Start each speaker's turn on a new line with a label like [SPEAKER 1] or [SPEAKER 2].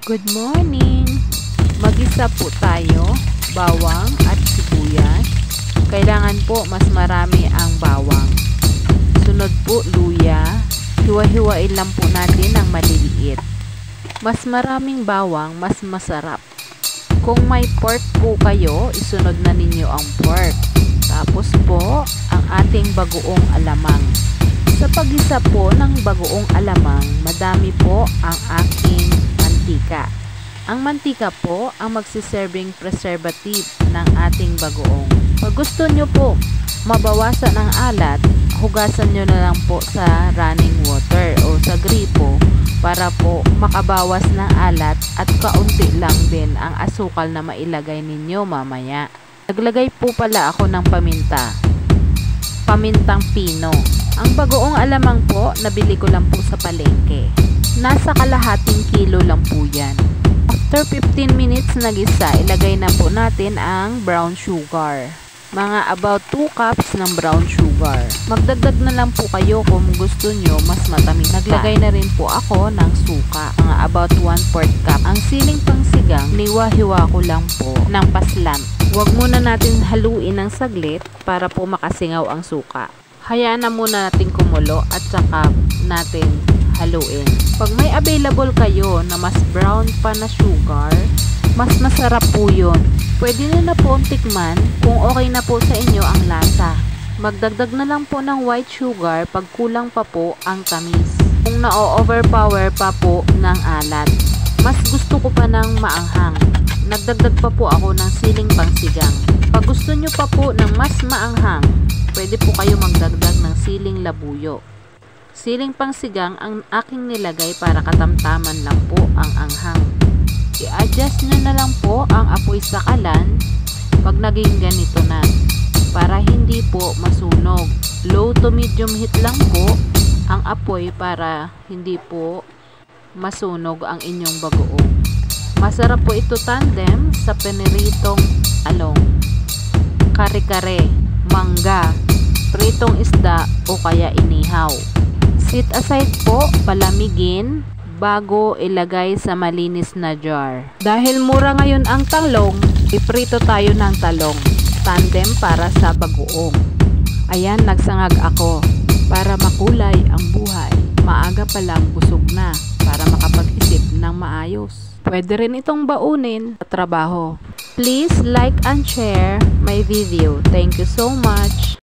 [SPEAKER 1] Good morning! Mag-isa po tayo, bawang at sibuyas. Kailangan po mas marami ang bawang. Sunod po luya. Hiwa-hiwain lang po natin ng maliliit. Mas maraming bawang, mas masarap. Kung may pork po kayo, isunod na ninyo ang pork. Tapos po, ang ating bagoong alamang. Sa pag-isa po ng bagoong alamang, madami po ang aking mantika. Ang mantika po ang magsiserving preservative ng ating bagoong. Pag gusto nyo po mabawasan ang alat, hugasan nyo na lang po sa running water o sa gripo para po makabawas ng alat at kaunti lang din ang asukal na mailagay ninyo mamaya. Naglagay po pala ako ng pamintang pino. Ang bagoong alamang po, nabili ko lang po sa palengke. Nasa kalahating kilo lang po yan. After 15 minutes nagisa, ilagay na po natin ang brown sugar. Mga about 2 cups ng brown sugar. Magdagdag na lang po kayo kung gusto nyo mas matamis. Naglagay na rin po ako ng suka. Mga about 1/4 cup. Ang siling pangsigang, niwa-hiwa ko lang po ng paslan. Huwag muna natin haluin ng saglit para po makasingaw ang suka. Hayaan na muna natin kumulo at saka natin haluin. Pag may available kayo na mas brown pa na sugar, mas masarap po yun. Pwede nyo na po tikman kung okay na po sa inyo ang lasa. Magdagdag na lang po ng white sugar pag kulang pa po ang tamis. Kung na-overpower pa po ng alat. Mas gusto ko pa ng maanghang. Nagdagdag pa po ako ng siling pangsigang. Pag gusto nyo pa po ng mas maanghang, pwede po kayo magdagdag ng siling labuyo. Siling pangsigang ang aking nilagay para katamtaman lang po ang anghang. I-adjust nyo na lang po ang apoy sa kalan pag naging ganito na para hindi po masunog. Low to medium heat lang po ang apoy para hindi po masunog ang inyong bagoong. Masarap po ito tandem sa piniritong along, kare-kare, mangga, pritong isda o kaya inihaw. Set aside po, palamigin bago ilagay sa malinis na jar. Dahil mura ngayon ang talong, iprito tayo ng talong. Tandem para sa bagoong. Ayan, nagsangag ako para makulay ang buhay. Maaga pa lang busog na para makapag-isip ng maayos. Pwede rin itong baunin sa trabaho. Please like and share my video. Thank you so much.